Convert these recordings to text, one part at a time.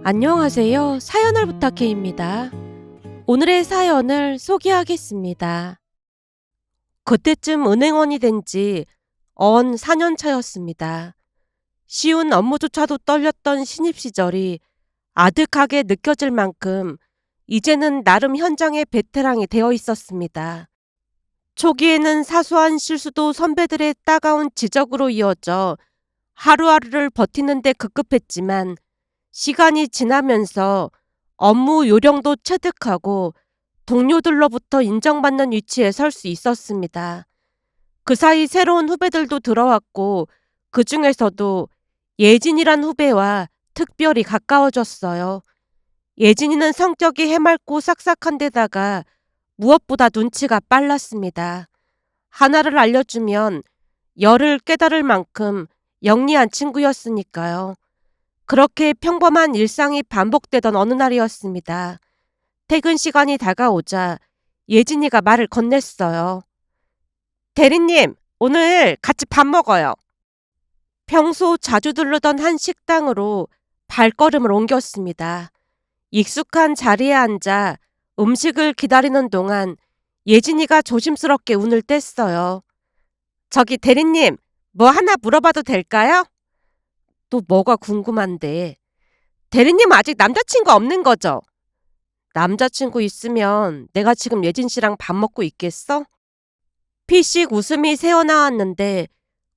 안녕하세요. 사연을 부탁해입니다. 오늘의 사연을 소개하겠습니다. 그때쯤 은행원이 된 지 4년 차였습니다. 쉬운 업무조차도 떨렸던 신입 시절이 아득하게 느껴질 만큼 이제는 나름 현장의 베테랑이 되어 있었습니다. 초기에는 사소한 실수도 선배들의 따가운 지적으로 이어져 하루하루를 버티는 데 급급했지만 시간이 지나면서 업무 요령도 체득하고 동료들로부터 인정받는 위치에 설 수 있었습니다. 그 사이 새로운 후배들도 들어왔고 그 중에서도 예진이란 후배와 특별히 가까워졌어요. 예진이는 성격이 해맑고 싹싹한 데다가 무엇보다 눈치가 빨랐습니다. 하나를 알려주면 열을 깨달을 만큼 영리한 친구였으니까요. 그렇게 평범한 일상이 반복되던 어느 날이었습니다. 퇴근 시간이 다가오자 예진이가 말을 건넸어요. 대리님, 오늘 같이 밥 먹어요. 평소 자주 들르던 한 식당으로 발걸음을 옮겼습니다. 익숙한 자리에 앉아 음식을 기다리는 동안 예진이가 조심스럽게 운을 뗐어요. 저기 대리님, 뭐 하나 물어봐도 될까요? 또 뭐가 궁금한데. 대리님 아직 남자친구 없는 거죠? 남자친구 있으면 내가 지금 예진 씨랑 밥 먹고 있겠어? 피식 웃음이 새어나왔는데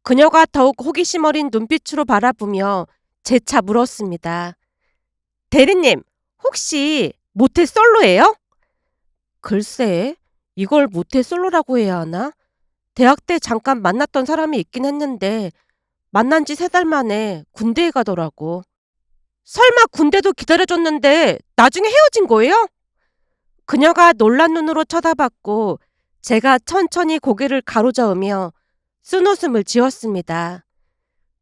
그녀가 더욱 호기심 어린 눈빛으로 바라보며 재차 물었습니다. 대리님, 혹시 모태 솔로예요? 글쎄, 이걸 모태 솔로라고 해야 하나? 대학 때 잠깐 만났던 사람이 있긴 했는데 만난 지 3달 만에 군대에 가더라고. 설마 군대도 기다려줬는데 나중에 헤어진 거예요? 그녀가 놀란 눈으로 쳐다봤고 제가 천천히 고개를 가로저으며 쓴웃음을 지었습니다.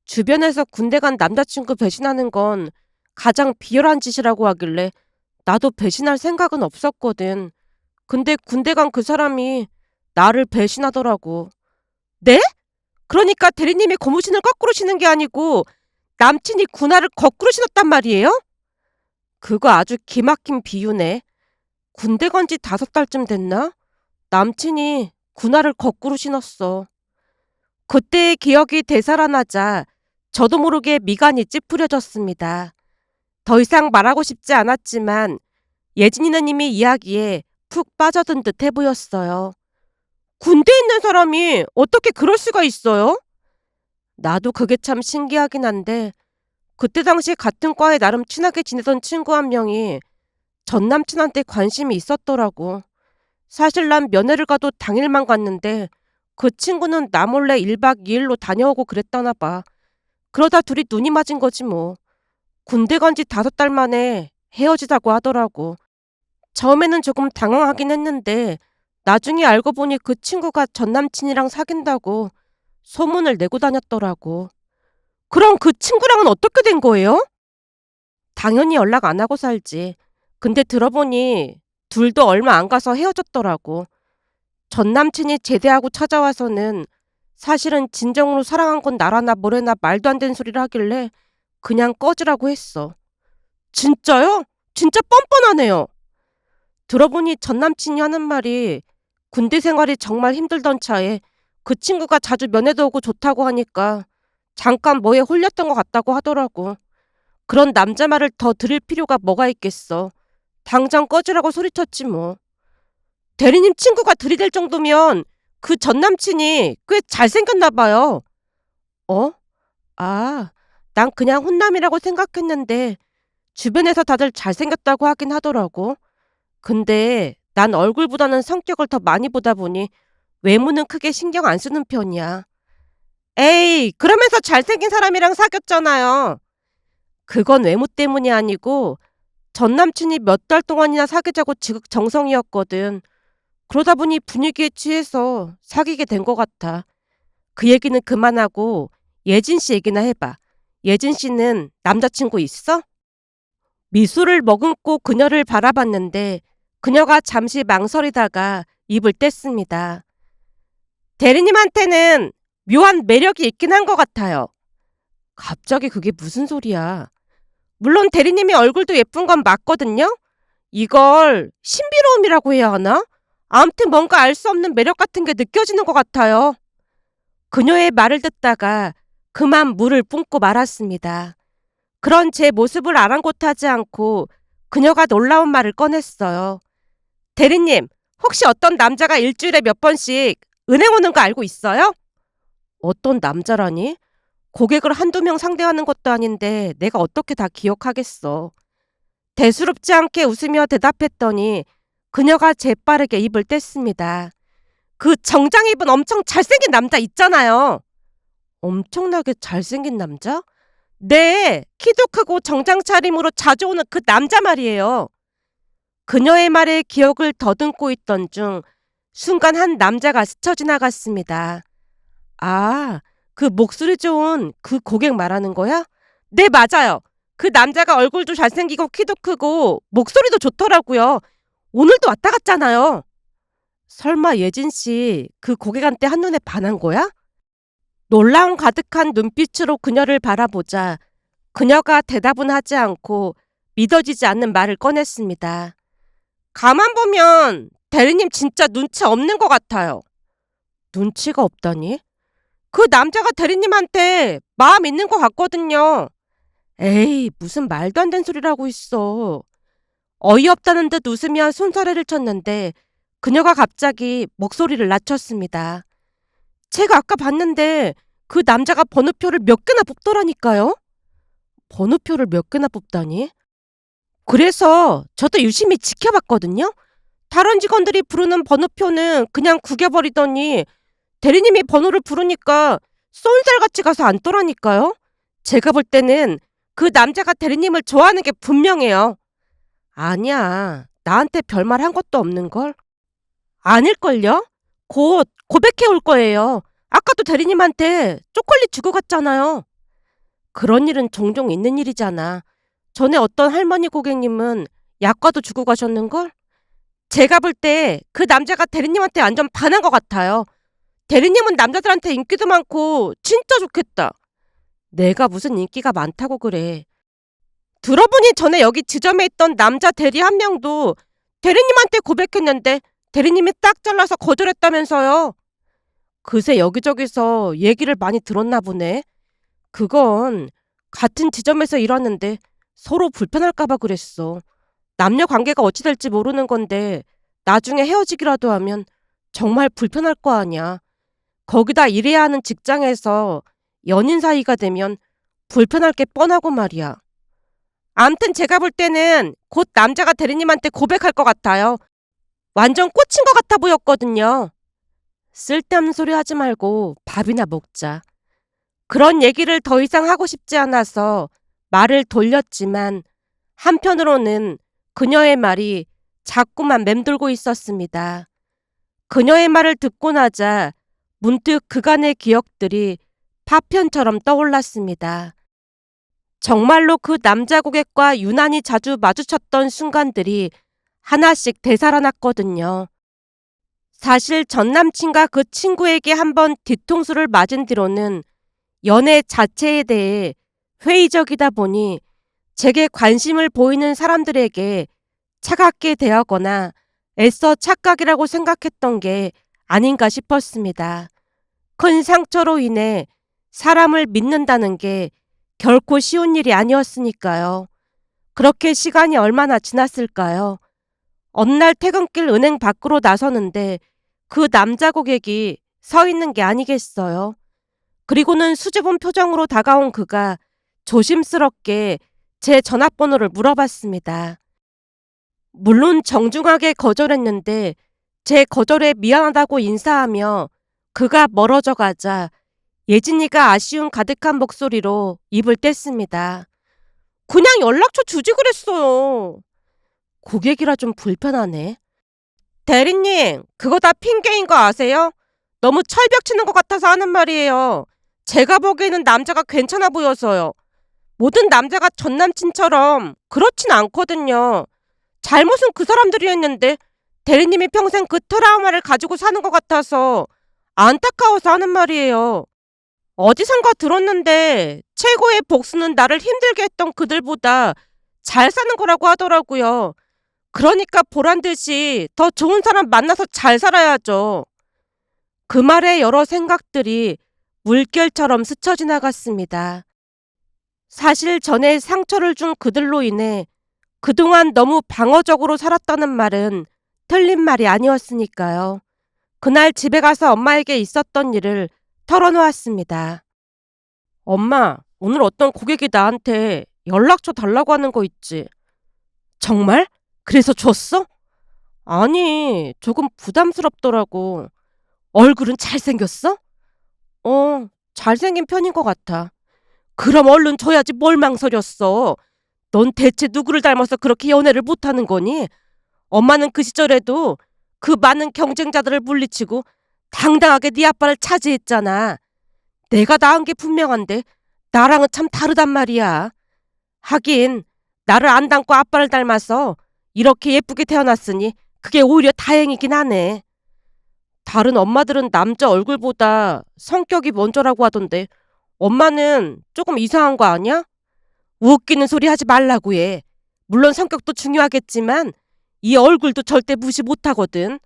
주변에서 군대 간 남자친구 배신하는 건 가장 비열한 짓이라고 하길래 나도 배신할 생각은 없었거든. 근데 군대 간 그 사람이 나를 배신하더라고. 네? 그러니까 대리님이 고무신을 거꾸로 신은 게 아니고 남친이 군화를 거꾸로 신었단 말이에요? 그거 아주 기막힌 비유네. 군대 간 지 5달쯤 됐나? 남친이 군화를 거꾸로 신었어. 그때의 기억이 되살아나자 저도 모르게 미간이 찌푸려졌습니다. 더 이상 말하고 싶지 않았지만 예진이는 이미 이야기에 푹 빠져든 듯해 보였어요. 군대에 있는 사람이 어떻게 그럴 수가 있어요? 나도 그게 참 신기하긴 한데 그때 당시 같은 과에 나름 친하게 지내던 친구 한 명이 전 남친한테 관심이 있었더라고. 사실 난 면회를 가도 당일만 갔는데 그 친구는 나 몰래 1박 2일로 다녀오고 그랬다나 봐. 그러다 둘이 눈이 맞은 거지 뭐. 군대 간 지 5달 만에 헤어지자고 하더라고. 처음에는 조금 당황하긴 했는데 나중에 알고 보니 그 친구가 전 남친이랑 사귄다고 소문을 내고 다녔더라고. 그럼 그 친구랑은 어떻게 된 거예요? 당연히 연락 안 하고 살지. 근데 들어보니 둘도 얼마 안 가서 헤어졌더라고. 전 남친이 제대하고 찾아와서는 사실은 진정으로 사랑한 건 나라나 뭐래나 말도 안 되는 소리를 하길래 그냥 꺼지라고 했어. 진짜요? 진짜 뻔뻔하네요. 들어보니 전 남친이 하는 말이 군대 생활이 정말 힘들던 차에 그 친구가 자주 면회도 오고 좋다고 하니까 잠깐 뭐에 홀렸던 것 같다고 하더라고. 그런 남자 말을 더 들을 필요가 뭐가 있겠어. 당장 꺼지라고 소리쳤지 뭐. 대리님 친구가 들이댈 정도면 그 전 남친이 꽤 잘생겼나 봐요. 어? 아, 난 그냥 훈남이라고 생각했는데 주변에서 다들 잘생겼다고 하긴 하더라고. 근데 난 얼굴보다는 성격을 더 많이 보다 보니 외모는 크게 신경 안 쓰는 편이야. 에이, 그러면서 잘생긴 사람이랑 사귀었잖아요. 그건 외모 때문이 아니고 전 남친이 몇 달 동안이나 사귀자고 지극정성이었거든. 그러다 보니 분위기에 취해서 사귀게 된 것 같아. 그 얘기는 그만하고 예진 씨 얘기나 해봐. 예진 씨는 남자친구 있어? 미소를 머금고 그녀를 바라봤는데 그녀가 잠시 망설이다가 입을 뗐습니다. 대리님한테는 묘한 매력이 있긴 한 것 같아요. 갑자기 그게 무슨 소리야? 물론 대리님의 얼굴도 예쁜 건 맞거든요. 이걸 신비로움이라고 해야 하나? 아무튼 뭔가 알 수 없는 매력 같은 게 느껴지는 것 같아요. 그녀의 말을 듣다가 그만 물을 뿜고 말았습니다. 그런 제 모습을 아랑곳하지 않고 그녀가 놀라운 말을 꺼냈어요. 대리님, 혹시 어떤 남자가 일주일에 몇 번씩 은행 오는 거 알고 있어요? 어떤 남자라니? 고객을 한두 명 상대하는 것도 아닌데 내가 어떻게 다 기억하겠어. 대수롭지 않게 웃으며 대답했더니 그녀가 재빠르게 입을 뗐습니다. 그 정장 입은 엄청 잘생긴 남자 있잖아요. 엄청나게 잘생긴 남자? 네, 키도 크고 정장 차림으로 자주 오는 그 남자 말이에요. 그녀의 말에 기억을 더듬고 있던 중 순간 한 남자가 스쳐 지나갔습니다. 아, 그 목소리 좋은 그 고객 말하는 거야? 네, 맞아요. 그 남자가 얼굴도 잘생기고 키도 크고 목소리도 좋더라고요. 오늘도 왔다 갔잖아요. 설마 예진 씨 그 고객한테 한눈에 반한 거야? 놀라움 가득한 눈빛으로 그녀를 바라보자 그녀가 대답은 하지 않고 믿어지지 않는 말을 꺼냈습니다. 가만 보면 대리님 진짜 눈치 없는 것 같아요. 눈치가 없다니? 그 남자가 대리님한테 마음 있는 것 같거든요. 에이, 무슨 말도 안 되는 소리를 하고 있어. 어이없다는 듯 웃으며 손사래를 쳤는데 그녀가 갑자기 목소리를 낮췄습니다. 제가 아까 봤는데 그 남자가 번호표를 몇 개나 뽑더라니까요. 번호표를 몇 개나 뽑다니? 그래서 저도 유심히 지켜봤거든요. 다른 직원들이 부르는 번호표는 그냥 구겨버리더니 대리님이 번호를 부르니까 쏜살같이 가서 앉더라니까요. 제가 볼 때는 그 남자가 대리님을 좋아하는 게 분명해요. 아니야. 나한테 별말 한 것도 없는걸? 아닐걸요? 곧 고백해 올 거예요. 아까도 대리님한테 초콜릿 주고 갔잖아요. 그런 일은 종종 있는 일이잖아. 전에 어떤 할머니 고객님은 약과도 주고 가셨는걸? 제가 볼 때 그 남자가 대리님한테 완전 반한 것 같아요. 대리님은 남자들한테 인기도 많고 진짜 좋겠다. 내가 무슨 인기가 많다고 그래. 들어보니 전에 여기 지점에 있던 남자 대리 한 명도 대리님한테 고백했는데 대리님이 딱 잘라서 거절했다면서요. 그새 여기저기서 얘기를 많이 들었나 보네. 그건 같은 지점에서 일하는데 서로 불편할까봐 그랬어. 남녀 관계가 어찌 될지 모르는 건데 나중에 헤어지기라도 하면 정말 불편할 거 아니야. 거기다 일해야 하는 직장에서 연인 사이가 되면 불편할 게 뻔하고 말이야. 암튼 제가 볼 때는 곧 남자가 대리님한테 고백할 것 같아요. 완전 꽂힌 것 같아 보였거든요. 쓸데없는 소리 하지 말고 밥이나 먹자. 그런 얘기를 더 이상 하고 싶지 않아서 말을 돌렸지만 한편으로는 그녀의 말이 자꾸만 맴돌고 있었습니다. 그녀의 말을 듣고 나자 문득 그간의 기억들이 파편처럼 떠올랐습니다. 정말로 그 남자 고객과 유난히 자주 마주쳤던 순간들이 하나씩 되살아났거든요. 사실 전 남친과 그 친구에게 한번 뒤통수를 맞은 뒤로는 연애 자체에 대해 회의적이다 보니 제게 관심을 보이는 사람들에게 차갑게 대하거나 애써 착각이라고 생각했던 게 아닌가 싶었습니다. 큰 상처로 인해 사람을 믿는다는 게 결코 쉬운 일이 아니었으니까요. 그렇게 시간이 얼마나 지났을까요? 어느 날 퇴근길 은행 밖으로 나서는데 그 남자 고객이 서 있는 게 아니겠어요. 그리고는 수줍은 표정으로 다가온 그가 조심스럽게 제 전화번호를 물어봤습니다. 물론 정중하게 거절했는데 제 거절에 미안하다고 인사하며 그가 멀어져 가자 예진이가 아쉬움 가득한 목소리로 입을 뗐습니다. 그냥 연락처 주지 그랬어요. 고객이라 좀 불편하네. 대리님, 그거 다 핑계인 거 아세요? 너무 철벽 치는 것 같아서 하는 말이에요. 제가 보기에는 남자가 괜찮아 보여서요. 모든 남자가 전 남친처럼 그렇진 않거든요. 잘못은 그 사람들이 했는데 대리님이 평생 그 트라우마를 가지고 사는 것 같아서 안타까워서 하는 말이에요. 어디선가 들었는데 최고의 복수는 나를 힘들게 했던 그들보다 잘 사는 거라고 하더라고요. 그러니까 보란 듯이 더 좋은 사람 만나서 잘 살아야죠. 그 말에 여러 생각들이 물결처럼 스쳐 지나갔습니다. 사실 전에 상처를 준 그들로 인해 그동안 너무 방어적으로 살았다는 말은 틀린 말이 아니었으니까요. 그날 집에 가서 엄마에게 있었던 일을 털어놓았습니다. 엄마, 오늘 어떤 고객이 나한테 연락처 달라고 하는 거 있지? 정말? 그래서 줬어? 아니, 조금 부담스럽더라고. 얼굴은 잘생겼어? 잘생긴 편인 것 같아. 그럼 얼른 줘야지 뭘 망설였어. 넌 대체 누구를 닮아서 그렇게 연애를 못하는 거니? 엄마는 그 시절에도 그 많은 경쟁자들을 물리치고 당당하게 네 아빠를 차지했잖아. 내가 낳은 게 분명한데 나랑은 참 다르단 말이야. 하긴 나를 안 닮고 아빠를 닮아서 이렇게 예쁘게 태어났으니 그게 오히려 다행이긴 하네. 다른 엄마들은 남자 얼굴보다 성격이 먼저라고 하던데 엄마는 조금 이상한 거 아니야? 웃기는 소리 하지 말라고 해. 물론 성격도 중요하겠지만 이 얼굴도 절대 무시 못하거든.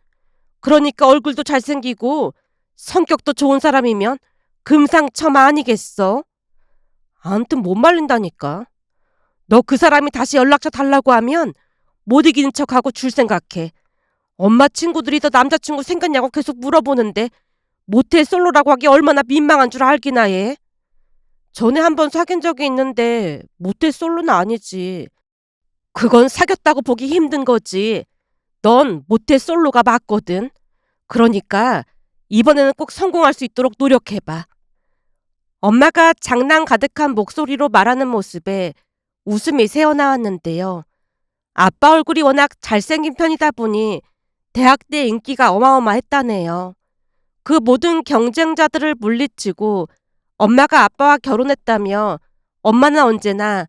그러니까 얼굴도 잘생기고 성격도 좋은 사람이면 금상첨화 아니겠어? 아무튼 못 말린다니까. 너 그 사람이 다시 연락처 달라고 하면 못 이기는 척하고 줄 생각해. 엄마 친구들이 너 남자친구 생겼냐고 계속 물어보는데 모태 솔로라고 하기 얼마나 민망한 줄 알기나 해. 전에 한번 사귄 적이 있는데 모태 솔로는 아니지. 그건 사귀었다고 보기 힘든 거지. 넌 모태 솔로가 맞거든. 그러니까 이번에는 꼭 성공할 수 있도록 노력해봐. 엄마가 장난 가득한 목소리로 말하는 모습에 웃음이 새어나왔는데요. 아빠 얼굴이 워낙 잘생긴 편이다 보니 대학 때 인기가 어마어마했다네요. 그 모든 경쟁자들을 물리치고 엄마가 아빠와 결혼했다며 엄마는 언제나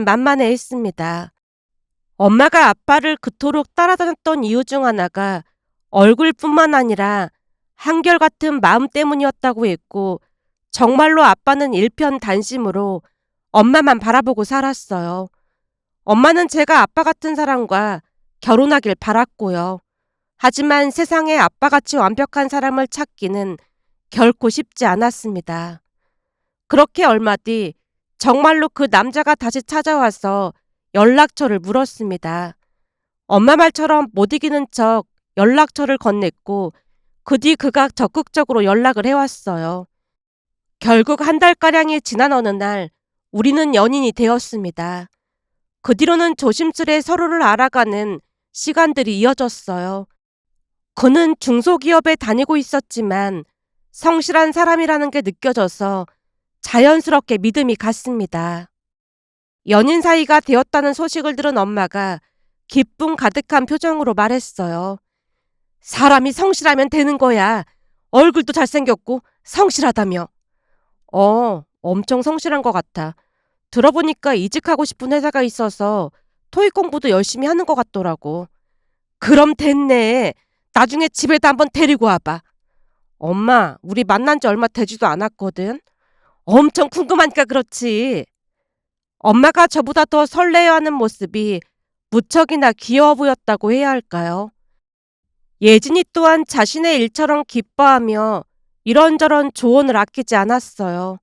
자신만만해했습니다. 엄마가 아빠를 그토록 따라다녔던 이유 중 하나가 얼굴뿐만 아니라 한결같은 마음 때문이었다고 했고 정말로 아빠는 일편단심으로 엄마만 바라보고 살았어요. 엄마는 제가 아빠 같은 사람과 결혼하길 바랐고요. 하지만 세상에 아빠같이 완벽한 사람을 찾기는 결코 쉽지 않았습니다. 그렇게 얼마 뒤 정말로 그 남자가 다시 찾아와서 연락처를 물었습니다. 엄마 말처럼 못 이기는 척 연락처를 건넸고 그 뒤 그가 적극적으로 연락을 해왔어요. 결국 한 달가량이 지난 어느 날 우리는 연인이 되었습니다. 그 뒤로는 조심스레 서로를 알아가는 시간들이 이어졌어요. 그는 중소기업에 다니고 있었지만 성실한 사람이라는 게 느껴져서 자연스럽게 믿음이 갔습니다. 연인 사이가 되었다는 소식을 들은 엄마가 기쁨 가득한 표정으로 말했어요. 사람이 성실하면 되는 거야. 얼굴도 잘생겼고 성실하다며. 엄청 성실한 것 같아. 들어보니까 이직하고 싶은 회사가 있어서 토익 공부도 열심히 하는 것 같더라고. 그럼 됐네. 나중에 집에도 한번 데리고 와봐. 엄마, 우리 만난 지 얼마 되지도 않았거든. 엄청 궁금하니까 그렇지. 엄마가 저보다 더 설레어하는 모습이 무척이나 귀여워 보였다고 해야 할까요? 예진이 또한 자신의 일처럼 기뻐하며 이런저런 조언을 아끼지 않았어요.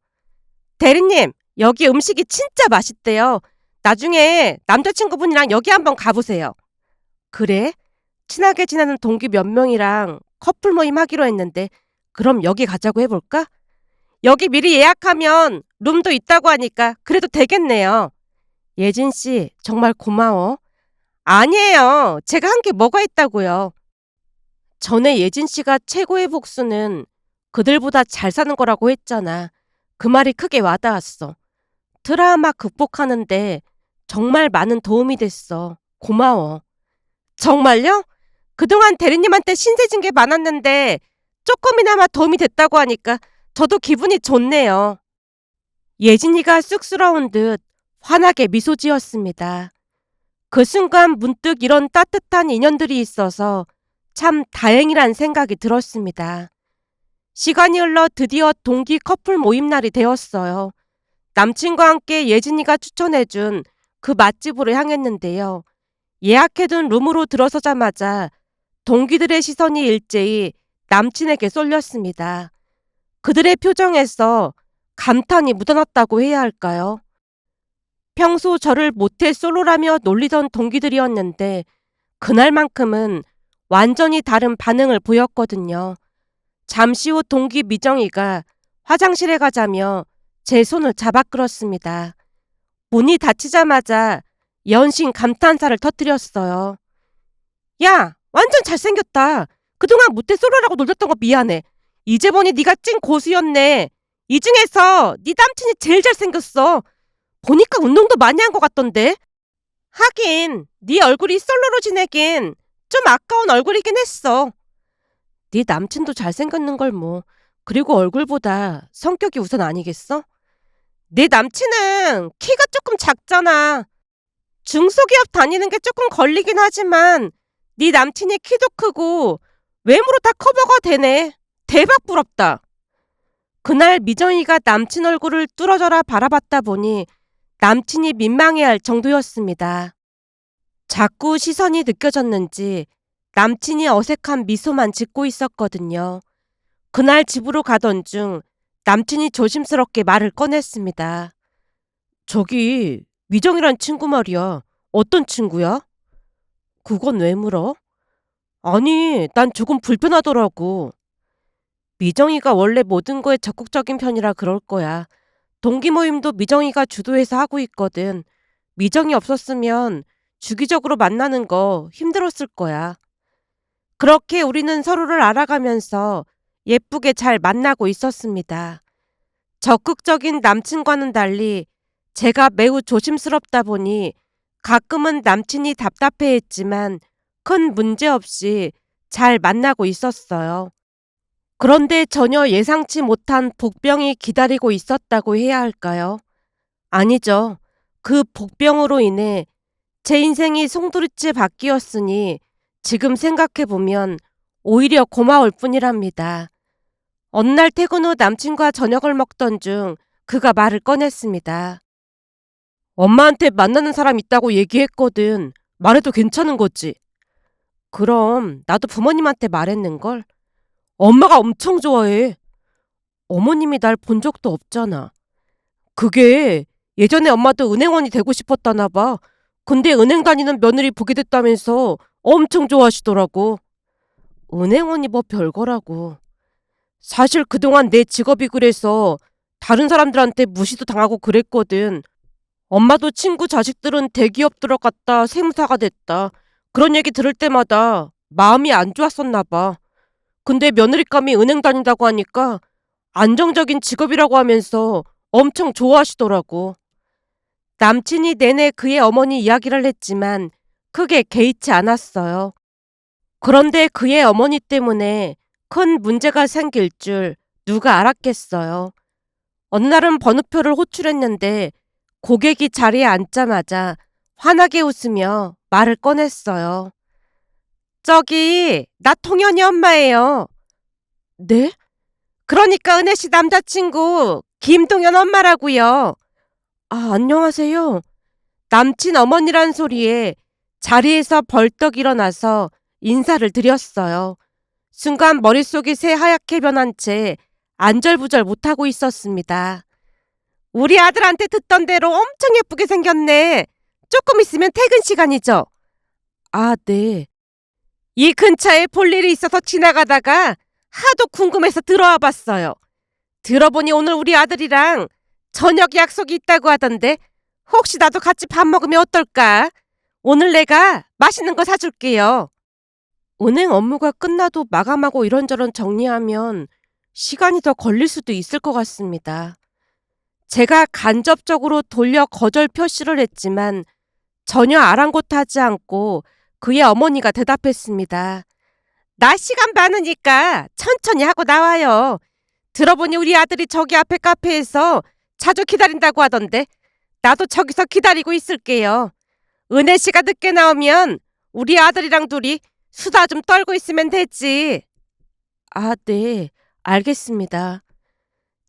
대리님, 여기 음식이 진짜 맛있대요. 나중에 남자친구분이랑 여기 한번 가보세요. 그래? 친하게 지내는 동기 몇 명이랑 커플 모임 하기로 했는데 그럼 여기 가자고 해볼까? 여기 미리 예약하면 룸도 있다고 하니까 그래도 되겠네요. 예진 씨, 정말 고마워. 아니에요. 제가 한 게 뭐가 있다고요. 전에 예진 씨가 최고의 복수는 그들보다 잘 사는 거라고 했잖아. 그 말이 크게 와닿았어. 트라우마 극복하는데 정말 많은 도움이 됐어. 고마워. 정말요? 그동안 대리님한테 신세진 게 많았는데 조금이나마 도움이 됐다고 하니까 저도 기분이 좋네요. 예진이가 쑥스러운 듯 환하게 미소 지었습니다. 그 순간 문득 이런 따뜻한 인연들이 있어서 참 다행이란 생각이 들었습니다. 시간이 흘러 드디어 동기 커플 모임 날이 되었어요. 남친과 함께 예진이가 추천해준 그 맛집으로 향했는데요. 예약해둔 룸으로 들어서자마자 동기들의 시선이 일제히 남친에게 쏠렸습니다. 그들의 표정에서 감탄이 묻어났다고 해야 할까요? 평소 저를 모태 솔로라며 놀리던 동기들이었는데 그날만큼은 완전히 다른 반응을 보였거든요. 잠시 후 동기 미정이가 화장실에 가자며 제 손을 잡아 끌었습니다. 문이 닫히자마자 연신 감탄사를 터뜨렸어요. 야, 완전 잘생겼다. 그동안 모태 솔로라고 놀렸던 거 미안해. 이제 보니 네가 찐 고수였네. 이 중에서 네 남친이 제일 잘생겼어. 보니까 운동도 많이 한 것 같던데. 하긴 네 얼굴이 솔로로 지내긴 좀 아까운 얼굴이긴 했어. 네 남친도 잘생겼는 걸 뭐. 그리고 얼굴보다 성격이 우선 아니겠어? 네 남친은 키가 조금 작잖아. 중소기업 다니는 게 조금 걸리긴 하지만 네 남친이 키도 크고 외모로 다 커버가 되네. 대박 부럽다. 그날 미정이가 남친 얼굴을 뚫어져라 바라봤다 보니 남친이 민망해할 정도였습니다. 자꾸 시선이 느껴졌는지 남친이 어색한 미소만 짓고 있었거든요. 그날 집으로 가던 중 남친이 조심스럽게 말을 꺼냈습니다. 저기 미정이란 친구 말이야. 어떤 친구야? 그건 왜 물어? 아니, 난 조금 불편하더라고. 미정이가 원래 모든 거에 적극적인 편이라 그럴 거야. 동기 모임도 미정이가 주도해서 하고 있거든. 미정이 없었으면 주기적으로 만나는 거 힘들었을 거야. 그렇게 우리는 서로를 알아가면서 예쁘게 잘 만나고 있었습니다. 적극적인 남친과는 달리 제가 매우 조심스럽다 보니 가끔은 남친이 답답해했지만 큰 문제 없이 잘 만나고 있었어요. 그런데 전혀 예상치 못한 복병이 기다리고 있었다고 해야 할까요? 아니죠. 그 복병으로 인해 제 인생이 송두리째 바뀌었으니 지금 생각해보면 오히려 고마울 뿐이랍니다. 어느 날 퇴근 후 남친과 저녁을 먹던 중 그가 말을 꺼냈습니다. 엄마한테 만나는 사람 있다고 얘기했거든. 말해도 괜찮은 거지? 그럼 나도 부모님한테 말했는걸? 엄마가 엄청 좋아해. 어머님이 날 본 적도 없잖아. 그게 예전에 엄마도 은행원이 되고 싶었다나 봐. 근데 은행 다니는 며느리 보게 됐다면서 엄청 좋아하시더라고. 은행원이 뭐 별거라고. 사실 그동안 내 직업이 그래서 다른 사람들한테 무시도 당하고 그랬거든. 엄마도 친구 자식들은 대기업 들어갔다 세무사가 됐다. 그런 얘기 들을 때마다 마음이 안 좋았었나 봐. 근데 며느리감이 은행 다닌다고 하니까 안정적인 직업이라고 하면서 엄청 좋아하시더라고. 남친이 내내 그의 어머니 이야기를 했지만 크게 개의치 않았어요. 그런데 그의 어머니 때문에 큰 문제가 생길 줄 누가 알았겠어요. 어느 날은 번호표를 호출했는데 고객이 자리에 앉자마자 환하게 웃으며 말을 꺼냈어요. 저기, 나 통현이 엄마예요. 네? 그러니까 은혜 씨 남자친구 김동현 엄마라고요. 아, 안녕하세요. 남친 어머니란 소리에 자리에서 벌떡 일어나서 인사를 드렸어요. 순간 머릿속이 새하얗게 변한 채 안절부절 못하고 있었습니다. 우리 아들한테 듣던 대로 엄청 예쁘게 생겼네. 조금 있으면 퇴근 시간이죠? 아, 네. 이 근처에 볼 일이 있어서 지나가다가 하도 궁금해서 들어와 봤어요. 들어보니 오늘 우리 아들이랑 저녁 약속이 있다고 하던데 혹시 나도 같이 밥 먹으면 어떨까? 오늘 내가 맛있는 거 사줄게요. 은행 업무가 끝나도 마감하고 이런저런 정리하면 시간이 더 걸릴 수도 있을 것 같습니다. 제가 간접적으로 돌려 거절 표시를 했지만 전혀 아랑곳하지 않고 그의 어머니가 대답했습니다. 나 시간 많으니까 천천히 하고 나와요. 들어보니 우리 아들이 저기 앞에 카페에서 자주 기다린다고 하던데 나도 저기서 기다리고 있을게요. 은혜 씨가 늦게 나오면 우리 아들이랑 둘이 수다 좀 떨고 있으면 되지. 아, 네. 알겠습니다.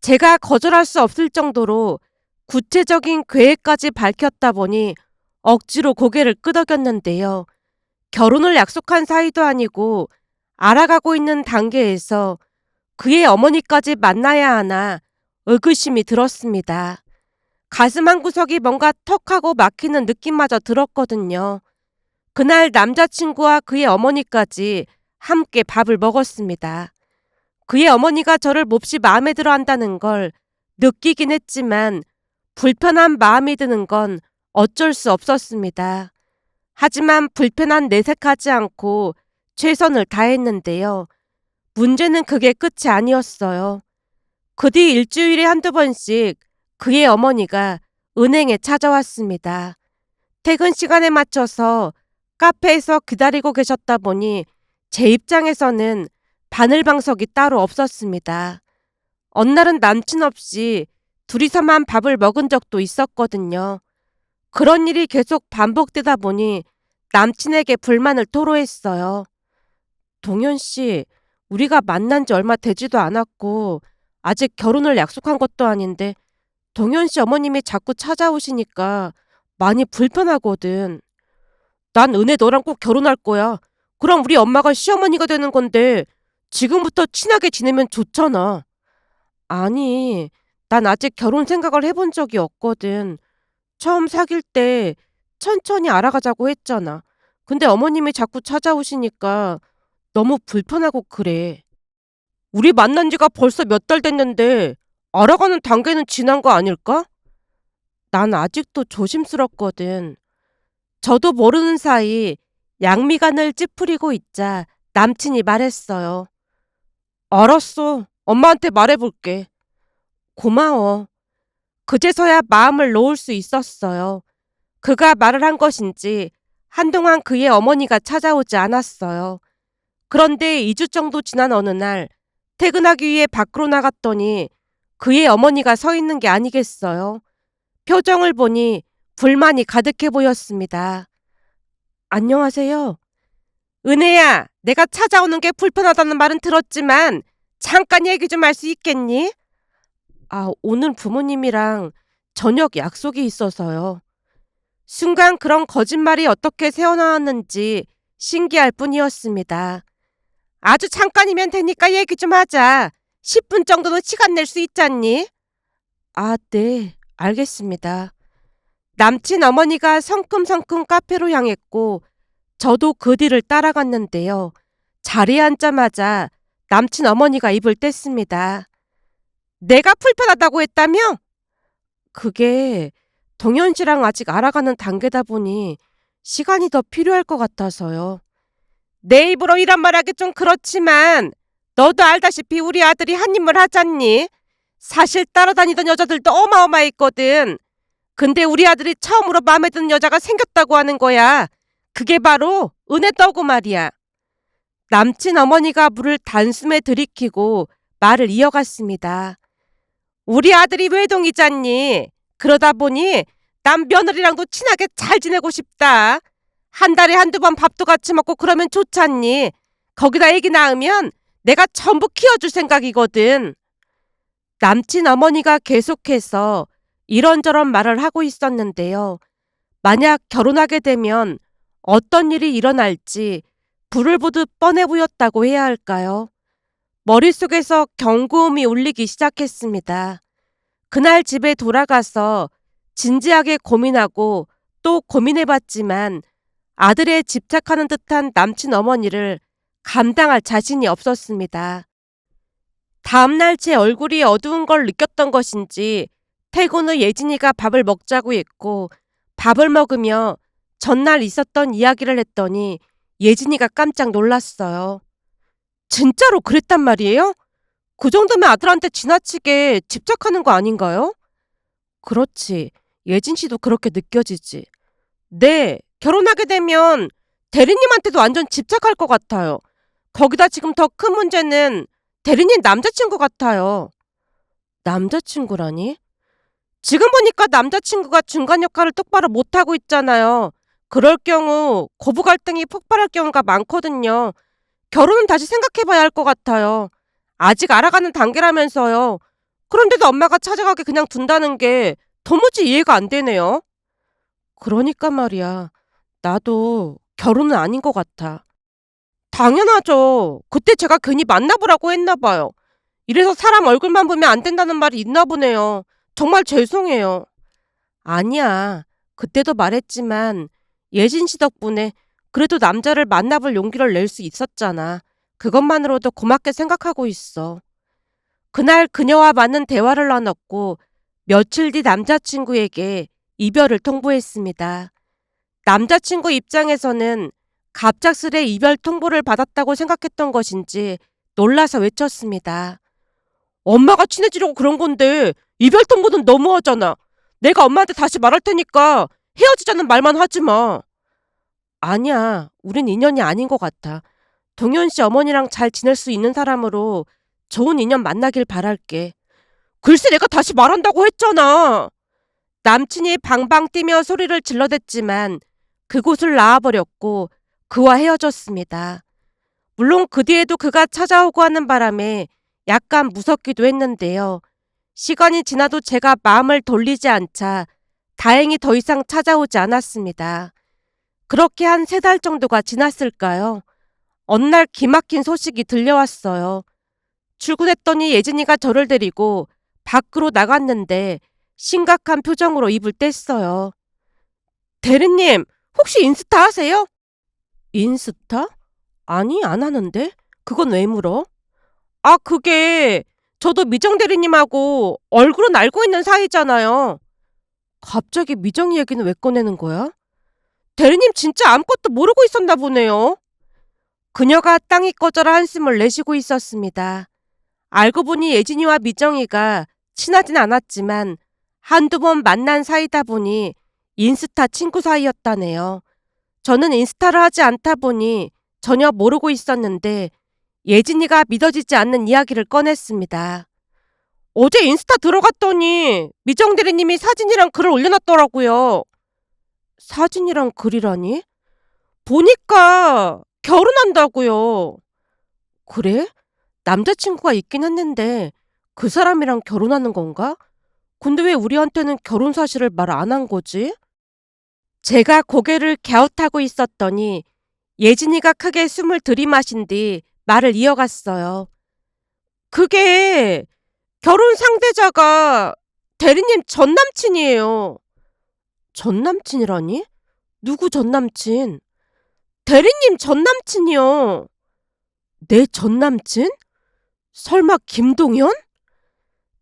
제가 거절할 수 없을 정도로 구체적인 계획까지 밝혔다 보니 억지로 고개를 끄덕였는데요. 결혼을 약속한 사이도 아니고 알아가고 있는 단계에서 그의 어머니까지 만나야 하나 의구심이 들었습니다. 가슴 한구석이 뭔가 턱하고 막히는 느낌마저 들었거든요. 그날 남자친구와 그의 어머니까지 함께 밥을 먹었습니다. 그의 어머니가 저를 몹시 마음에 들어 한다는 걸 느끼긴 했지만 불편한 마음이 드는 건 어쩔 수 없었습니다. 하지만 불편한 내색하지 않고 최선을 다했는데요. 문제는 그게 끝이 아니었어요. 그 뒤 일주일에 한두 번씩 그의 어머니가 은행에 찾아왔습니다. 퇴근 시간에 맞춰서 카페에서 기다리고 계셨다 보니 제 입장에서는 바늘방석이 따로 없었습니다. 어느 날은 남친 없이 둘이서만 밥을 먹은 적도 있었거든요. 그런 일이 계속 반복되다 보니 남친에게 불만을 토로했어요. 동현 씨, 우리가 만난 지 얼마 되지도 않았고 아직 결혼을 약속한 것도 아닌데 동현 씨 어머님이 자꾸 찾아오시니까 많이 불편하거든. 난 은혜 너랑 꼭 결혼할 거야. 그럼 우리 엄마가 시어머니가 되는 건데 지금부터 친하게 지내면 좋잖아. 아니, 난 아직 결혼 생각을 해본 적이 없거든. 처음 사귈 때 천천히 알아가자고 했잖아. 근데 어머님이 자꾸 찾아오시니까 너무 불편하고 그래. 우리 만난 지가 벌써 몇 달 됐는데 알아가는 단계는 지난 거 아닐까? 난 아직도 조심스럽거든. 저도 모르는 사이 양미간을 찌푸리고 있자 남친이 말했어요. 알았어. 엄마한테 말해볼게. 고마워. 그제서야 마음을 놓을 수 있었어요. 그가 말을 한 것인지 한동안 그의 어머니가 찾아오지 않았어요. 그런데 2주 정도 지난 어느 날 퇴근하기 위해 밖으로 나갔더니 그의 어머니가 서 있는 게 아니겠어요. 표정을 보니 불만이 가득해 보였습니다. 안녕하세요. 은혜야, 내가 찾아오는 게 불편하다는 말은 들었지만 잠깐 얘기 좀 할 수 있겠니? 오늘 부모님이랑 저녁 약속이 있어서요. 순간 그런 거짓말이 어떻게 새어나왔는지 신기할 뿐이었습니다. 아주 잠깐이면 되니까 얘기 좀 하자. 10분 정도는 시간 낼 수 있잖니? 네, 알겠습니다. 남친 어머니가 성큼성큼 카페로 향했고 저도 그 뒤를 따라갔는데요. 자리에 앉자마자 남친 어머니가 입을 뗐습니다. 내가 불편하다고 했다며? 그게 동현 씨랑 아직 알아가는 단계다 보니 시간이 더 필요할 것 같아서요. 내 입으로 이런 말하기 좀 그렇지만 너도 알다시피 우리 아들이 한 인물 하잖니? 사실 따라다니던 여자들도 어마어마했거든. 근데 우리 아들이 처음으로 마음에 드는 여자가 생겼다고 하는 거야. 그게 바로 은혜떠고 말이야. 남친 어머니가 물을 단숨에 들이키고 말을 이어갔습니다. 우리 아들이 외동이잖니. 그러다 보니 남 며느리랑도 친하게 잘 지내고 싶다. 한 달에 한두 번 밥도 같이 먹고 그러면 좋잖니. 거기다 애기 낳으면 내가 전부 키워줄 생각이거든. 남친 어머니가 계속해서 이런저런 말을 하고 있었는데요. 만약 결혼하게 되면 어떤 일이 일어날지 불을 보듯 뻔해 보였다고 해야 할까요? 머릿속에서 경고음이 울리기 시작했습니다. 그날 집에 돌아가서 진지하게 고민하고 또 고민해봤지만 아들에 집착하는 듯한 남친 어머니를 감당할 자신이 없었습니다. 다음날 제 얼굴이 어두운 걸 느꼈던 것인지 퇴근 후 예진이가 밥을 먹자고 했고 밥을 먹으며 전날 있었던 이야기를 했더니 예진이가 깜짝 놀랐어요. 진짜로 그랬단 말이에요? 그 정도면 아들한테 지나치게 집착하는 거 아닌가요? 그렇지. 예진 씨도 그렇게 느껴지지. 네, 결혼하게 되면 대리님한테도 완전 집착할 것 같아요. 거기다 지금 더 큰 문제는 대리님 남자친구 같아요. 남자친구라니? 지금 보니까 남자친구가 중간 역할을 똑바로 못하고 있잖아요. 그럴 경우 고부 갈등이 폭발할 경우가 많거든요. 결혼은 다시 생각해봐야 할 것 같아요. 아직 알아가는 단계라면서요. 그런데도 엄마가 찾아가게 그냥 둔다는 게 도무지 이해가 안 되네요. 그러니까 말이야. 나도 결혼은 아닌 것 같아. 당연하죠. 그때 제가 괜히 만나보라고 했나 봐요. 이래서 사람 얼굴만 보면 안 된다는 말이 있나 보네요. 정말 죄송해요. 아니야. 그때도 말했지만 예진 씨 덕분에 그래도 남자를 만나볼 용기를 낼 수 있었잖아. 그것만으로도 고맙게 생각하고 있어. 그날 그녀와 많은 대화를 나눴고 며칠 뒤 남자친구에게 이별을 통보했습니다. 남자친구 입장에서는 갑작스레 이별 통보를 받았다고 생각했던 것인지 놀라서 외쳤습니다. 엄마가 친해지려고 그런 건데 이별 통보는 너무하잖아. 내가 엄마한테 다시 말할 테니까 헤어지자는 말만 하지 마. 아니야. 우린 인연이 아닌 것 같아. 동현 씨 어머니랑 잘 지낼 수 있는 사람으로 좋은 인연 만나길 바랄게. 글쎄 내가 다시 말한다고 했잖아. 남친이 방방 뛰며 소리를 질러댔지만 그곳을 나와버렸고 그와 헤어졌습니다. 물론 그 뒤에도 그가 찾아오고 하는 바람에 약간 무섭기도 했는데요. 시간이 지나도 제가 마음을 돌리지 않자 다행히 더 이상 찾아오지 않았습니다. 그렇게 한 3달 정도가 지났을까요? 어느 날 기막힌 소식이 들려왔어요. 출근했더니 예진이가 저를 데리고 밖으로 나갔는데 심각한 표정으로 입을 뗐어요. 대리님, 혹시 인스타 하세요? 인스타? 아니, 안 하는데? 그건 왜 물어? 아, 그게 저도 미정 대리님하고 얼굴은 알고 있는 사이잖아요. 갑자기 미정 얘기는 왜 꺼내는 거야? 대리님 진짜 아무것도 모르고 있었나 보네요. 그녀가 땅이 꺼져라 한숨을 내쉬고 있었습니다. 알고 보니 예진이와 미정이가 친하진 않았지만 한두 번 만난 사이다 보니 인스타 친구 사이였다네요. 저는 인스타를 하지 않다 보니 전혀 모르고 있었는데 예진이가 믿어지지 않는 이야기를 꺼냈습니다. 어제 인스타 들어갔더니 미정 대리님이 사진이랑 글을 올려놨더라고요. 사진이랑 글이라니? 보니까 결혼한다고요. 그래? 남자친구가 있긴 했는데 그 사람이랑 결혼하는 건가? 근데 왜 우리한테는 결혼 사실을 말 안 한 거지? 제가 고개를 갸웃하고 있었더니 예진이가 크게 숨을 들이마신 뒤 말을 이어갔어요. 그게 결혼 상대자가 대리님 전 남친이에요. 전 남친이라니? 누구 전 남친? 대리님 전 남친이요. 내 전 남친? 설마 김동현?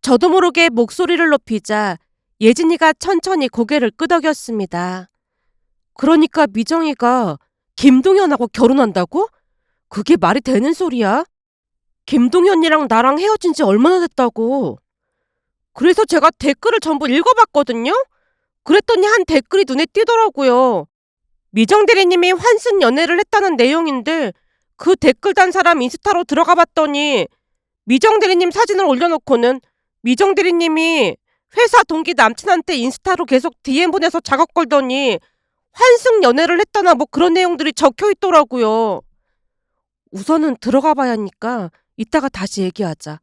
저도 모르게 목소리를 높이자 예진이가 천천히 고개를 끄덕였습니다. 그러니까 미정이가 김동현하고 결혼한다고? 그게 말이 되는 소리야? 김동현이랑 나랑 헤어진 지 얼마나 됐다고. 그래서 제가 댓글을 전부 읽어봤거든요? 그랬더니 한 댓글이 눈에 띄더라고요. 미정 대리님이 환승 연애를 했다는 내용인데 그 댓글 단 사람 인스타로 들어가 봤더니 미정 대리님 사진을 올려놓고는 미정 대리님이 회사 동기 남친한테 인스타로 계속 DM 보내서 작업 걸더니 환승 연애를 했다나 뭐 그런 내용들이 적혀 있더라고요. 우선은 들어가 봐야 하니까 이따가 다시 얘기하자.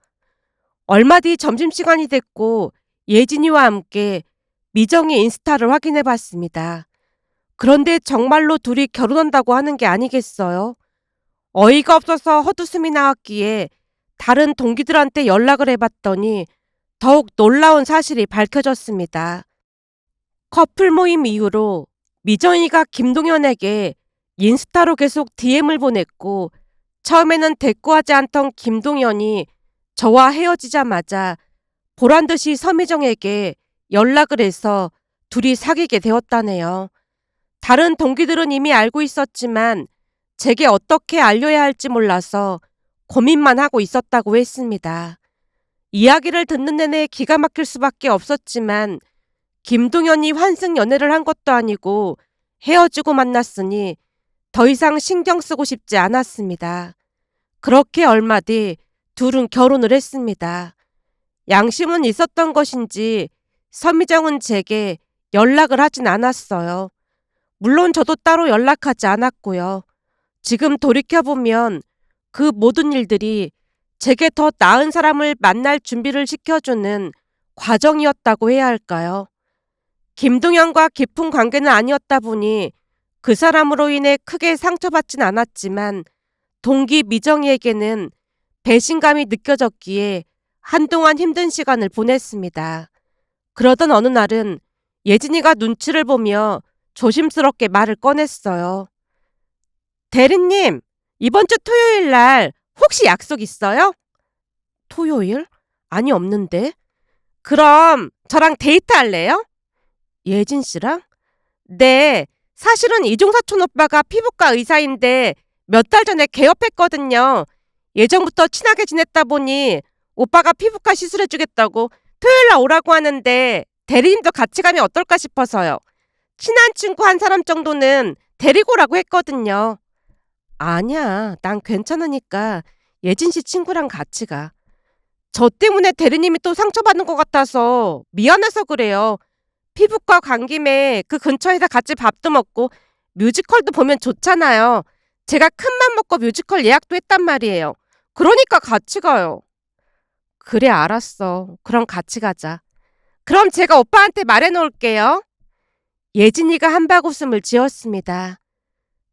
얼마 뒤 점심시간이 됐고 예진이와 함께 미정의 인스타를 확인해 봤습니다. 그런데 정말로 둘이 결혼한다고 하는 게 아니겠어요? 어이가 없어서 헛웃음이 나왔기에 다른 동기들한테 연락을 해봤더니 더욱 놀라운 사실이 밝혀졌습니다. 커플 모임 이후로 미정이가 김동현에게 인스타로 계속 DM을 보냈고 처음에는 대꾸하지 않던 김동현이 저와 헤어지자마자 보란듯이 서미정에게 연락을 해서 둘이 사귀게 되었다네요. 다른 동기들은 이미 알고 있었지만 제게 어떻게 알려야 할지 몰라서 고민만 하고 있었다고 했습니다. 이야기를 듣는 내내 기가 막힐 수밖에 없었지만 김동현이 환승 연애를 한 것도 아니고 헤어지고 만났으니 더 이상 신경 쓰고 싶지 않았습니다. 그렇게 얼마 뒤 둘은 결혼을 했습니다. 양심은 있었던 것인지 서미정은 제게 연락을 하진 않았어요. 물론 저도 따로 연락하지 않았고요. 지금 돌이켜보면 그 모든 일들이 제게 더 나은 사람을 만날 준비를 시켜주는 과정이었다고 해야 할까요? 김동현과 깊은 관계는 아니었다 보니 그 사람으로 인해 크게 상처받진 않았지만 동기 미정이에게는 배신감이 느껴졌기에 한동안 힘든 시간을 보냈습니다. 그러던 어느 날은 예진이가 눈치를 보며 조심스럽게 말을 꺼냈어요. 대리님, 이번 주 토요일 날 혹시 약속 있어요? 토요일? 아니, 없는데. 그럼 저랑 데이트 할래요? 예진 씨랑? 네, 사실은 이종사촌 오빠가 피부과 의사인데 몇 달 전에 개업했거든요. 예전부터 친하게 지냈다 보니 오빠가 피부과 시술해주겠다고 토요일 날 오라고 하는데 대리님도 같이 가면 어떨까 싶어서요. 친한 친구 한 사람 정도는 데리고 오라고 했거든요. 아니야, 난 괜찮으니까 예진 씨 친구랑 같이 가. 저 때문에 대리님이 또 상처받는 것 같아서 미안해서 그래요. 피부과 간 김에 그 근처에다 같이 밥도 먹고 뮤지컬도 보면 좋잖아요. 제가 큰맘 먹고 뮤지컬 예약도 했단 말이에요. 그러니까 같이 가요. 그래, 알았어. 그럼 같이 가자. 그럼 제가 오빠한테 말해놓을게요. 예진이가 한박웃음을 지었습니다.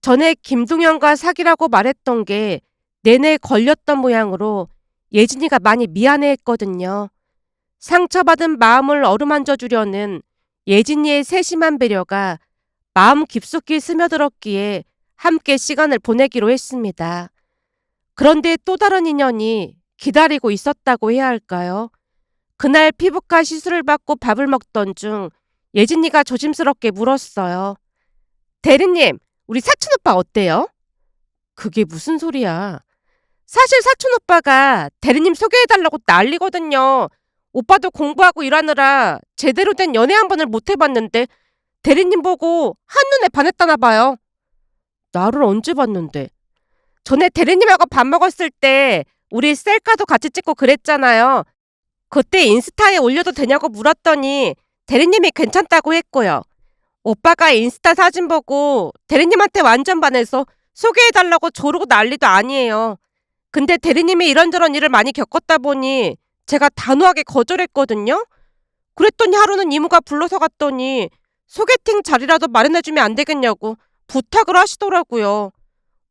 전에 김동현과 사귀라고 말했던 게 내내 걸렸던 모양으로 예진이가 많이 미안해했거든요. 상처받은 마음을 어루만져 주려는 예진이의 세심한 배려가 마음 깊숙이 스며들었기에 함께 시간을 보내기로 했습니다. 그런데 또 다른 인연이 기다리고 있었다고 해야 할까요? 그날 피부과 시술을 받고 밥을 먹던 중 예진이가 조심스럽게 물었어요. 대리님, 우리 사촌 오빠 어때요? 그게 무슨 소리야? 사실 사촌 오빠가 대리님 소개해달라고 난리거든요. 오빠도 공부하고 일하느라 제대로 된 연애 한 번을 못 해봤는데 대리님 보고 한눈에 반했다나 봐요. 나를 언제 봤는데? 전에 대리님하고 밥 먹었을 때 우리 셀카도 같이 찍고 그랬잖아요. 그때 인스타에 올려도 되냐고 물었더니 대리님이 괜찮다고 했고요. 오빠가 인스타 사진 보고 대리님한테 완전 반해서 소개해달라고 조르고 난리도 아니에요. 근데 대리님이 이런저런 일을 많이 겪었다 보니 제가 단호하게 거절했거든요. 그랬더니 하루는 이모가 불러서 갔더니 소개팅 자리라도 마련해주면 안 되겠냐고 부탁을 하시더라고요.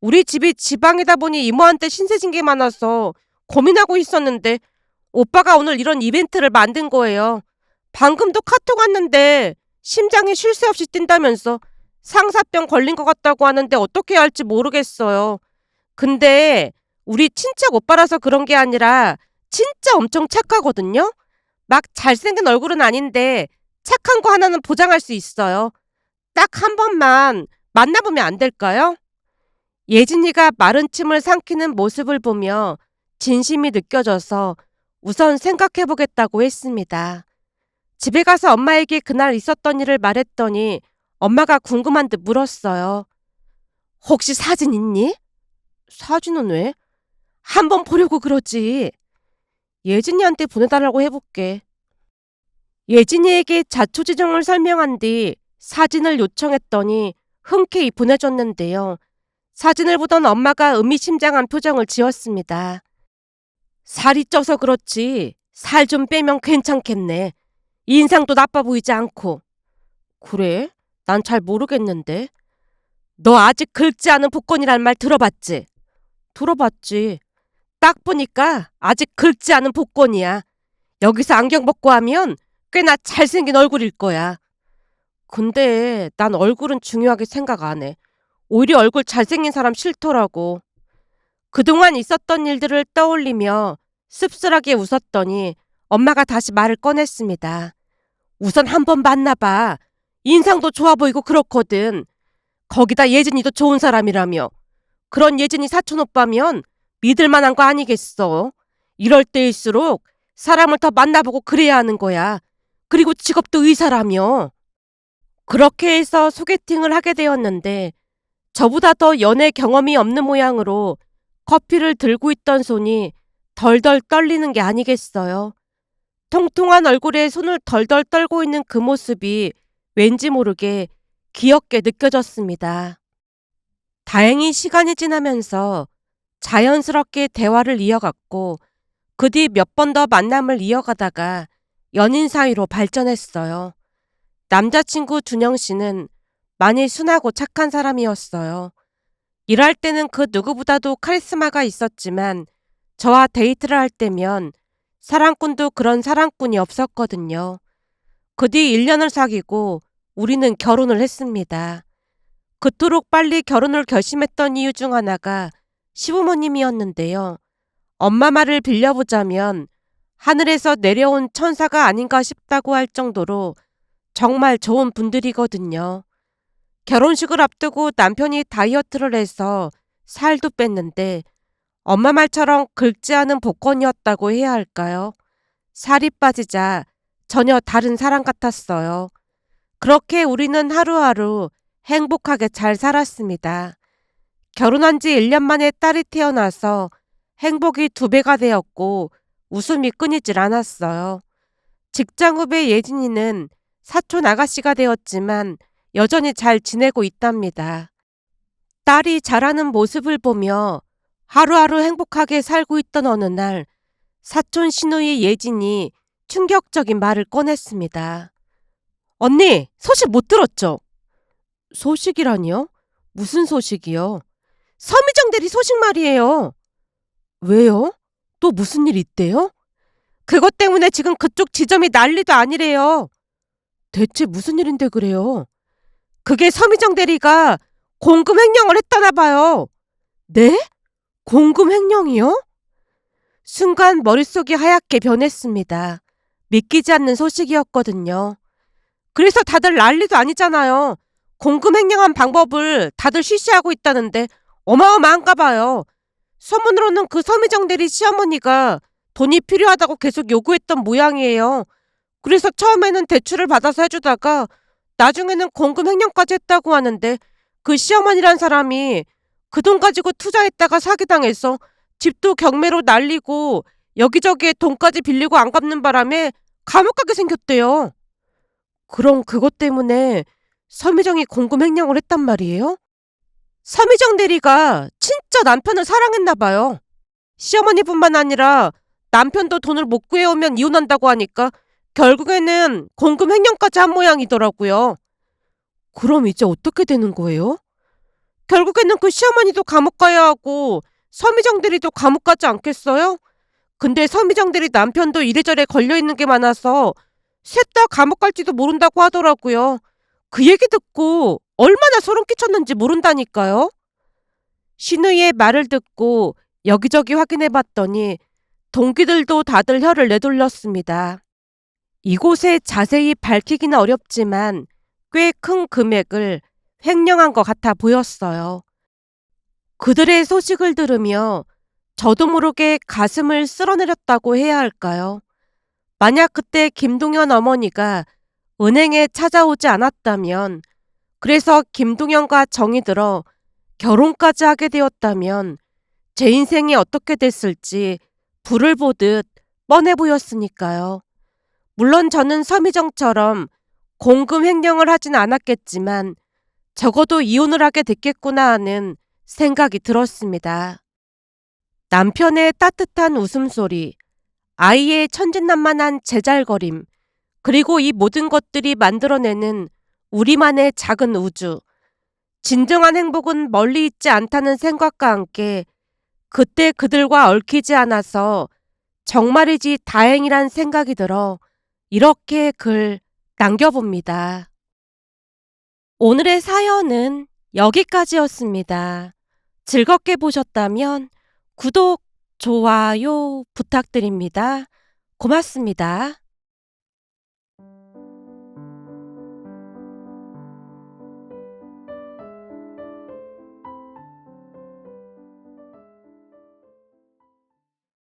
우리 집이 지방이다 보니 이모한테 신세진 게 많아서 고민하고 있었는데 오빠가 오늘 이런 이벤트를 만든 거예요. 방금도 카톡 왔는데 심장이 쉴 새 없이 뛴다면서 상사병 걸린 것 같다고 하는데 어떻게 해야 할지 모르겠어요. 근데 우리 친척 오빠라서 그런 게 아니라 진짜 엄청 착하거든요. 막 잘생긴 얼굴은 아닌데 착한 거 하나는 보장할 수 있어요. 딱 한 번만 만나보면 안 될까요? 예진이가 마른 침을 삼키는 모습을 보며 진심이 느껴져서 우선 생각해보겠다고 했습니다. 집에 가서 엄마에게 그날 있었던 일을 말했더니 엄마가 궁금한 듯 물었어요. 혹시 사진 있니? 사진은 왜? 한번 보려고 그러지. 예진이한테 보내달라고 해볼게. 예진이에게 자초지종을 설명한 뒤 사진을 요청했더니 흔쾌히 보내줬는데요. 사진을 보던 엄마가 의미심장한 표정을 지었습니다. 살이 쪄서 그렇지 살 좀 빼면 괜찮겠네. 인상도 나빠 보이지 않고. 그래? 난 잘 모르겠는데. 너 아직 긁지 않은 복권이란 말 들어봤지? 들어봤지. 딱 보니까 아직 긁지 않은 복권이야. 여기서 안경 벗고 하면 꽤나 잘생긴 얼굴일 거야. 근데 난 얼굴은 중요하게 생각 안 해. 오히려 얼굴 잘생긴 사람 싫더라고. 그동안 있었던 일들을 떠올리며 씁쓸하게 웃었더니 엄마가 다시 말을 꺼냈습니다. 우선 한번 만나봐. 인상도 좋아 보이고 그렇거든. 거기다 예진이도 좋은 사람이라며. 그런 예진이 사촌 오빠면 믿을 만한 거 아니겠어. 이럴 때일수록 사람을 더 만나보고 그래야 하는 거야. 그리고 직업도 의사라며. 그렇게 해서 소개팅을 하게 되었는데 저보다 더 연애 경험이 없는 모양으로 커피를 들고 있던 손이 덜덜 떨리는 게 아니겠어요. 통통한 얼굴에 손을 덜덜 떨고 있는 그 모습이 왠지 모르게 귀엽게 느껴졌습니다. 다행히 시간이 지나면서 자연스럽게 대화를 이어갔고 그 뒤 몇 번 더 만남을 이어가다가 연인 사이로 발전했어요. 남자친구 준영 씨는 많이 순하고 착한 사람이었어요. 일할 때는 그 누구보다도 카리스마가 있었지만 저와 데이트를 할 때면 사랑꾼도 그런 사랑꾼이 없었거든요. 그 뒤 1년을 사귀고 우리는 결혼을 했습니다. 그토록 빨리 결혼을 결심했던 이유 중 하나가 시부모님이었는데요. 엄마 말을 빌려보자면 하늘에서 내려온 천사가 아닌가 싶다고 할 정도로 정말 좋은 분들이거든요. 결혼식을 앞두고 남편이 다이어트를 해서 살도 뺐는데 엄마 말처럼 긁지 않은 복권이었다고 해야 할까요? 살이 빠지자 전혀 다른 사람 같았어요. 그렇게 우리는 하루하루 행복하게 잘 살았습니다. 결혼한 지 1년 만에 딸이 태어나서 행복이 2배가 되었고 웃음이 끊이질 않았어요. 직장 후배 예진이는 사촌 아가씨가 되었지만 여전히 잘 지내고 있답니다. 딸이 자라는 모습을 보며 하루하루 행복하게 살고 있던 어느 날 사촌 시누이 예진이 충격적인 말을 꺼냈습니다. 언니, 소식 못 들었죠? 소식이라니요? 무슨 소식이요? 서미정 대리 소식 말이에요. 왜요? 또 무슨 일 있대요? 그것 때문에 지금 그쪽 지점이 난리도 아니래요. 대체 무슨 일인데 그래요? 그게 서미정 대리가 공금 횡령을 했다나 봐요. 네? 공금 횡령이요? 순간 머릿속이 하얗게 변했습니다. 믿기지 않는 소식이었거든요. 그래서 다들 난리도 아니잖아요. 공금 횡령한 방법을 다들 쉬쉬하고 있다는데 어마어마한가 봐요. 소문으로는 그 서미정 대리 시어머니가 돈이 필요하다고 계속 요구했던 모양이에요. 그래서 처음에는 대출을 받아서 해주다가 나중에는 공금 횡령까지 했다고 하는데 그 시어머니란 사람이 그 돈 가지고 투자했다가 사기당해서 집도 경매로 날리고 여기저기에 돈까지 빌리고 안 갚는 바람에 감옥 가게 생겼대요. 그럼 그것 때문에 서미정이 공금 횡령을 했단 말이에요? 서미정 대리가 진짜 남편을 사랑했나 봐요. 시어머니뿐만 아니라 남편도 돈을 못 구해오면 이혼한다고 하니까 결국에는 공금 횡령까지 한 모양이더라고요. 그럼 이제 어떻게 되는 거예요? 결국에는 그 시어머니도 감옥 가야 하고 서미정 대리도 감옥 가지 않겠어요? 근데 서미정 대리 남편도 이래저래 걸려있는 게 많아서 셋 다 감옥 갈지도 모른다고 하더라고요. 그 얘기 듣고 얼마나 소름 끼쳤는지 모른다니까요. 신우이의 말을 듣고 여기저기 확인해 봤더니 동기들도 다들 혀를 내돌렸습니다. 이곳에 자세히 밝히기는 어렵지만 꽤 큰 금액을 횡령한 것 같아 보였어요. 그들의 소식을 들으며 저도 모르게 가슴을 쓸어내렸다고 해야 할까요? 만약 그때 김동현 어머니가 은행에 찾아오지 않았다면, 그래서 김동현과 정이 들어 결혼까지 하게 되었다면 제 인생이 어떻게 됐을지 불을 보듯 뻔해 보였으니까요. 물론 저는 서미정처럼 공금 횡령을 하진 않았겠지만 적어도 이혼을 하게 됐겠구나 하는 생각이 들었습니다. 남편의 따뜻한 웃음소리, 아이의 천진난만한 제잘거림, 그리고 이 모든 것들이 만들어내는 우리만의 작은 우주. 진정한 행복은 멀리 있지 않다는 생각과 함께 그때 그들과 얽히지 않아서 정말이지 다행이란 생각이 들어 이렇게 글 남겨봅니다. 오늘의 사연은 여기까지였습니다. 즐겁게 보셨다면 구독, 좋아요 부탁드립니다. 고맙습니다.